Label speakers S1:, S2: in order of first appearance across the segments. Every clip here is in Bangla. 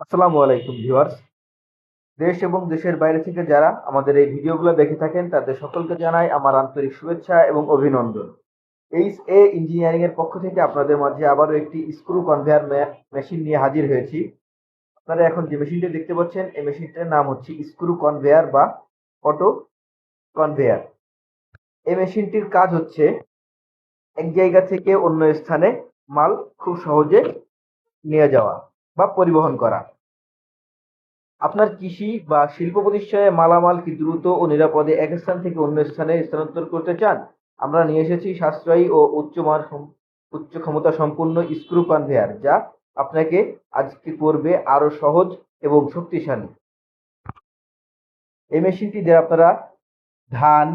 S1: আসসালামু আলাইকুম ভিউয়ার্স। দেশ এবং দেশের বাইরে থেকে যারা আমাদের এই ভিডিওগুলো দেখে থাকেন তাদের সকলকে জানাই আমার আন্তরিক শুভেচ্ছা এবং অভিনন্দন। এইচ এ ইঞ্জিনিয়ারিং এর পক্ষ থেকে আপনাদের মাঝে আবারও একটি স্ক্রু কনভেয়ার মেশিন নিয়ে হাজির হয়েছি। আপনারা এখন যে মেশিনটি দেখতে পাচ্ছেন এই মেশিনটার নাম হচ্ছে স্ক্রু কনভেয়ার বা অটো কনভেয়ার। এই মেশিনটির কাজ হচ্ছে এক জায়গা থেকে অন্য স্থানে মাল খুব সহজে নিয়ে যাওয়া বা পরিবহন করা। আপনার কৃষি বা শিল্প প্রতিষ্ঠানে মালামাল কি দ্রুত ও নিরাপদে এক স্থান থেকে অন্য স্থানে স্থানান্তর করতে চান? আমরা নিয়ে এসেছি সাশ্রয়ী ও উচ্চ ক্ষমতা সম্পন্ন স্ক্রু কনভেয়ার, যা আপনাকে আজকে করবে আরো সহজ এবং শক্তিশালী। এই মেশিনটি দিয়ে আপনারা ধান,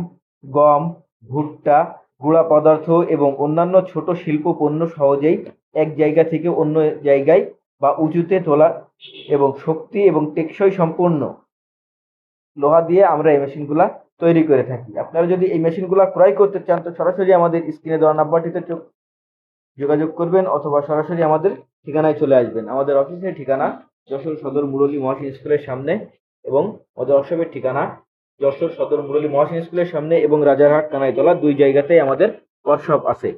S1: গম, ভুট্টা, গুঁড়া পদার্থ এবং অন্যান্য ছোট শিল্প পণ্য সহজেই এক জায়গা থেকে অন্য জায়গায় বা উঁচুতে তোলা এবং শক্তি এবং টেকসই সম্পন্ন লোহা দিয়ে আমরা এই মেশিনগুলা তৈরি করে থাকি। আপনারা যদি এই মেশিনগুলা ক্রয় করতে চান তো সরাসরি আমাদের স্ক্রিনে দেওয়া নাম্বারটিতে যোগাযোগ করবেন অথবা সরাসরি আমাদের ঠিকানায় চলে আসবেন। আমাদের অফিসের ঠিকানা যশোর সদর মুরলী মহাসিন স্কুলের সামনে এবং আমাদের ওয়ার্কশপের ঠিকানা যশোর সদর মুরলী মহাসিন স্কুলের সামনে এবং রাজারহাট কানাইতলা, দুই জায়গাতেই আমাদের ওয়ার্কশপ আছে।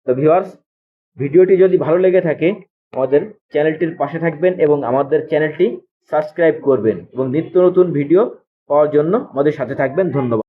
S1: তো ভিউয়ার্স, ভিডিওটি যদি ভালো লেগে থাকে আমাদের চ্যানেলটির পাশে থাকবেন এবং আমাদের চ্যানেলটি সাবস্ক্রাইব করবেন এবং নিত্য নতুন ভিডিও পাওয়ার জন্য আমাদের সাথে থাকবেন। ধন্যবাদ।